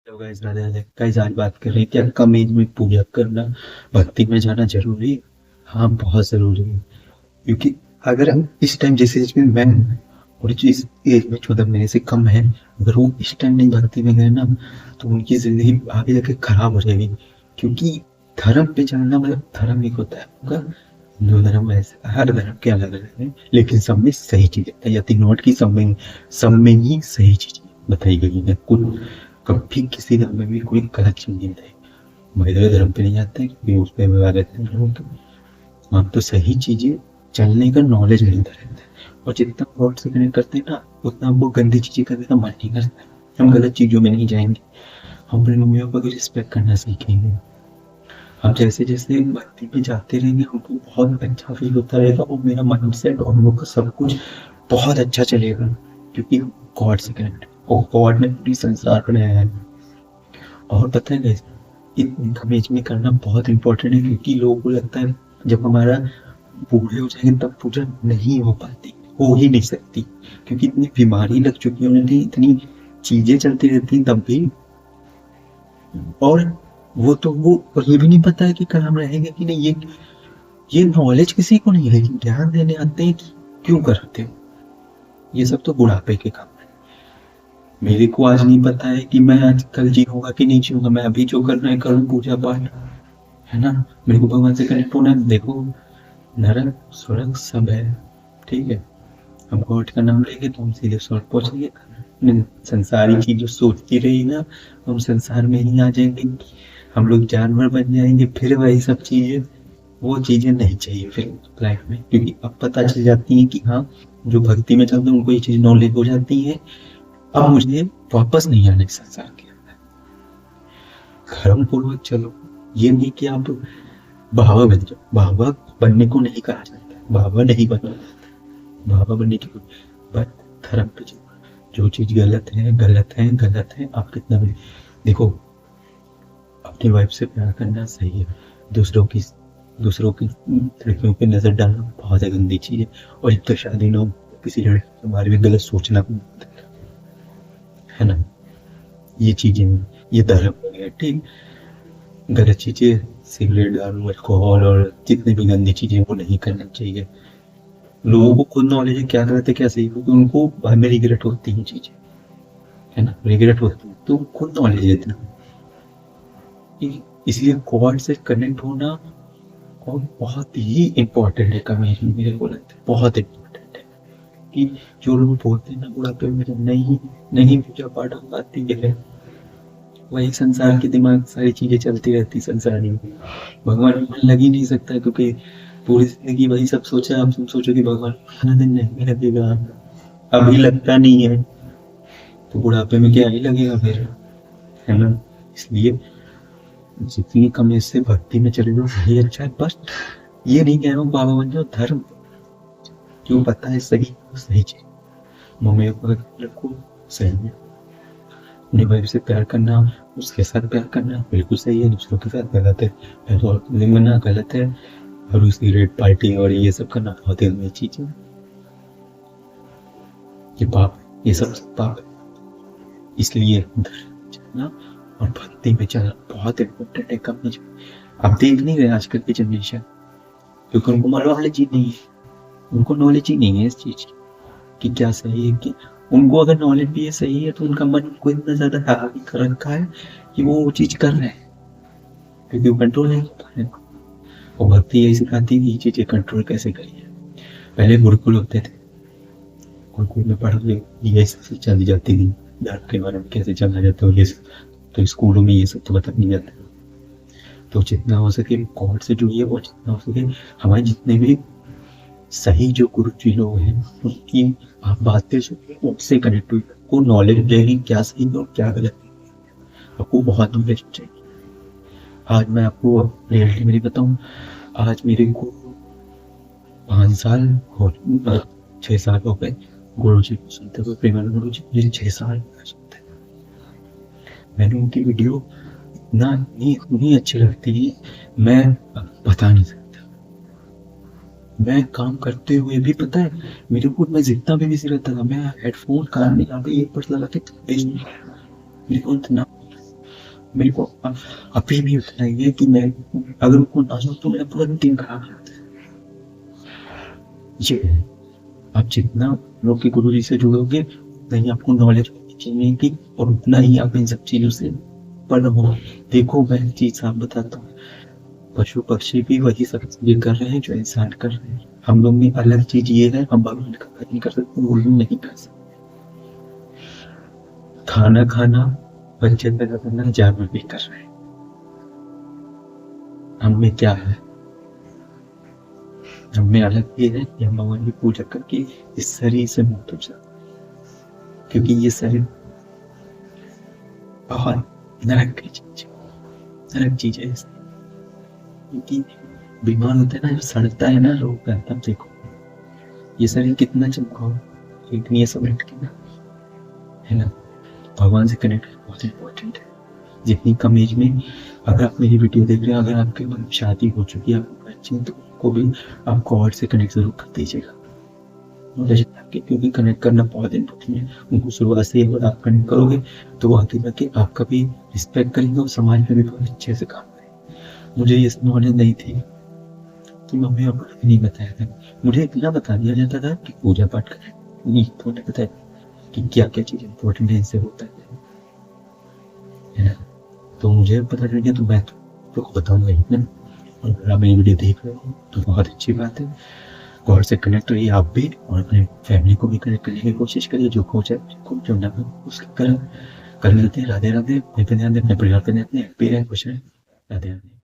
तो guys Radhe Radhe guys, आज बात कर रहे हैं क्या कम एज में पूजा करना, भक्ति में जाना जरूरी है। हाँ, बहुत जरूरी है। क्योंकि अगर हम इस टाइम जैसे एज में मैं हूं, और जिस एज में 14 महीने से कम है, अगर वो इस टाइम नहीं भक्ति में गए ना, तो उनकी जिंदगी आगे जाके खराब हो जाएगी। क्योंकि धर्म पे जाना मतलब धर्म एक होता है उनका। हिंदू धर्म वैसे हर धर्म के अलग अलग है, लेकिन सब में सही चीजें या नोट की सब में ही सही चीजें बताई गई है। कुल कभी किसी धर्म में भी कोई गलत चीज नहीं बताई। मेरे धर्म पे नहीं जाते हैं क्योंकि उस पर व्यवहार रहते हैं लोगों के। वहाँ तो सही चीजें चलने का नॉलेज मिलता रहता है। और जितना गॉड से कनेक्ट करते हैं ना, उतना हमको गंदी चीजें करने का मन नहीं करता है। हम गलत चीजों में नहीं जाएंगे। हम अपने मम्मी पापा की रिस्पेक्ट करना सीखेंगे। हम जैसे जैसे भक्ति में जाते रहेंगे, हमको बहुत अच्छा फील होता रहेगा और मेरा माइंड सेट और हम लोग का सब कुछ बहुत अच्छा चलेगा। क्योंकि गॉड से कनेक्ट, और गॉड ने पूरी संसार बनाया है। और पता है guys, इतनी कम एज में करना बहुत इंपॉर्टेंट है, क्योंकि लोगों को लगता है जब हमारा बूढ़े हो जाएंगे तब पूजा नहीं हो पाती, हो ही नहीं सकती। क्योंकि इतनी बीमारी लग चुकी है उन्हें, इतनी चीजें चलती रहती हैं तब भी। और वो और ये भी नहीं पता है कि कल हम रहेंगे कि नहीं। ये नॉलेज किसी को नहीं है, लेकिन ध्यान देने आते हैं कि क्यों करते हो। ये सब तो बुढ़ापे के काम है। मेरे को आज नहीं पता है कि मैं आज कल जीऊंगा कि नहीं जीऊंगा। मैं अभी जो करना है करूँ, पूजा पाठ, है ना। मेरे को भगवान से कनेक्ट होना है। देखो, नरक स्वर्ग सब है, ठीक है। हम गॉड का नाम लेंगे तो हम सीधे स्वर्ग पहुंचेंगे। संसारी चीज जो सोचती रही ना, हम संसार में ही आ जाएंगे। हम लोग जानवर बन जाएंगे, फिर वही सब चीजें, वो चीजें नहीं चाहिए फिर लाइफ में। क्योंकि अब पता चल जाती है कि हाँ, जो भक्ति में चलते हैं उनको ये चीज नॉलेज हो जाती है। अब मुझे वापस नहीं आने संसार के अंदर। कर्म पूर्वक चलो। ये नहीं कि आप बाबा बन जाओ। बाबा बनने को नहीं कहा जाता, बाबा नहीं बनना। बाबा बनने की बस धर्म पे चलो। जो चीज गलत है गलत है गलत है। आप कितना भी देखो, अपनी वाइफ से प्यार करना सही है। दूसरों की दूसरों की लड़कियों पे नजर डालना बहुत है गंदी चीज है। और जब तक शादी ना हो, किसी लड़की के बारे में गलत सोचना भी है ना। ये चीजें, ये धर्म हो गया, ठीक। गलत चीजें, सिगरेट दारू अल्कोहल और जितनी भी गंदी चीजें, वो नहीं करना चाहिए। लोगों को खुद नॉलेज है क्या गलत है क्या सही, क्योंकि उनको बाद में रिग्रेट होती है चीजें, है ना। रिग्रेट होती है तो खुद नॉलेज है इतना। इसलिए गॉड से कनेक्ट होना और बहुत ही इम्पोर्टेंट है कमेटी, मेरे को लगता है बहुत इम्पोर्टेंट है। कि जो लोग बोलते हैं ना बुढ़ापे में नहीं, नहीं पूजा पाठ हो पाती है, वही संसार के दिमाग सारी चीजें चलती रहती संसारी में। भगवान में मन लग ही नहीं सकता, क्योंकि पूरी जिंदगी वही सब सोचा। आप तुम सोचो कि भगवान खाना दिन नहीं लगेगा, अभी लगता नहीं है, तो बुढ़ापे में क्या ही लगेगा फिर, है ना। इसलिए जितनी कम एज से भक्ति में चले जाओ वही अच्छा है। बस ये नहीं कह रहा हूँ बाबा बन जाओ, धर्म जो पता है सही, सही चीज। मम्मी पापा का रखो, सही है। अपनी वाइफ से प्यार करना, उसके साथ प्यार करना बिल्कुल सही है। दूसरों के साथ गलत है, बनना गलत है। और सिगरेट पार्टी और ये सब करना बहुत ही गंदी चीज है। ये पाप है, ये सब पाप है। इसलिए चलना और भक्ति में चलना बहुत इम्पोर्टेंट है कम एज में। आप देख नहीं रहे आजकल की जनरेशन, क्योंकि उनको नॉलेज ही नहीं है। उनको नॉलेज ही नहीं है इस चीज की कि क्या सही है। कि उनको अगर नॉलेज भी है सही है, तो उनका मन को इतना ज्यादा हावी कर रखा है कि वो चीज कर रहे हैं, क्योंकि वो कंट्रोल नहीं कर पा रहे। और भक्ति यही सिखाती है ये चीजें कंट्रोल कैसे करिए। पहले गुरुकुल होते थे, गुरुकुल में पढ़ ये सब शिक्षा दी जाती थी, धर्म के बारे में कैसे चलना जाता है ये सब। तो स्कूलों में ये सब तो बता नहीं जाता। तो जितना हो सके गॉड से जुड़िए, और जितना हो सके हमारे जितने भी सही जो गुरु जी लोग हैं उनकी आप बातें सुनिए, उनसे कनेक्ट हुई। आपको नॉलेज रहेगी क्या सही और क्या गलत। आपको बहुत नॉलेज चाहिए। आज मैं आपको रियलिटी मेरी बताऊं, आज मेरे को 5 साल हो, 6 साल हो गए गुरु जी को सुनते हुए। प्रेमानंद गुरु जी मुझे 6 साल सुनते। मैंने उनकी वीडियो इतना इतनी अच्छी लगती है, मैं बता नहीं सकता। मैं काम करते हुए भी पता है मेरे को, मैं जितना भी बिजी रहता था, मैं हेडफोन कान में यहाँ पे ईयरबड्स लगा के मेरे को इतना मेरे को अभी भी उतना ही है कि मैं अगर उनको ना जाऊँ तो मेरा पूरा दिन खराब हो जाता है। ये है। आप जितना लोग के गुरु जी से जुड़ोगे उतना ही आपको नॉलेज मिलेगी और उतना ही आप इन सब चीजों से पर हो। देखो मैं एक चीज आप बताता हूँ, पशु पक्षी भी वही सब चीजें कर रहे हैं जो इंसान कर रहे हैं। हम लोग में अलग चीज ये है, हम भगवान का कार्य नहीं कर सकते, वो लोग नहीं कर सकते। खाना खाना वंचित पैदा करना जानवर भी कर रहे हैं। हम में क्या है, हम में अलग ये है कि हम भगवान की पूजा करके इस शरीर से मुक्त हो जाते हैं। क्योंकि ये शरीर बहुत नरक की चीज है, नरक चीज है। क्योंकि बीमार होते हैं ना, जब सड़ता है ना रोग का, तब देखो ये शरीर कितना चमका, लेकिन ये सब के ना, है ना। भगवान से कनेक्ट बहुत इंपॉर्टेंट है। जितनी कम एज में, अगर आप मेरी वीडियो देख रहे हैं, अगर आपके मतलब शादी हो चुकी है, आपके बच्चे हैं, तो उनको भी आप गॉड से कनेक्ट जरूर कर दीजिएगा। क्योंकि कनेक्ट करना बहुत इंपॉर्टेंट है। उनको शुरुआत से अगर आप कनेक्ट करोगे तो वो आगे जाके आपका भी रिस्पेक्ट करेंगे और समाज में भी बहुत अच्छे से काम करेंगे। मुझे ये नॉलेज नहीं थी कि मम्मी पापा ने नहीं बताया था। मुझे इतना बता दिया जाता था कि पूजा पाठ करें, नहीं तो नहीं बताया कि क्या क्या चीज़ इंपॉर्टेंट है, इससे होता है ना। तो मुझे पता चल गया, तो मैं तो बताऊंगा ही ना। और अगर आप मेरी वीडियो देख रहे हो तो बहुत अच्छी बात है। गॉड से कनेक्ट रहिए आप भी, और अपने फैमिली को भी कनेक्ट करने की कोशिश करिए। जो हो जाए जो ना हो उसका कर लेते हैं। राधे राधे। अपने पे ध्यान दें, अपने परिवार पे ध्यान दें, खुश रहें। राधे राधे।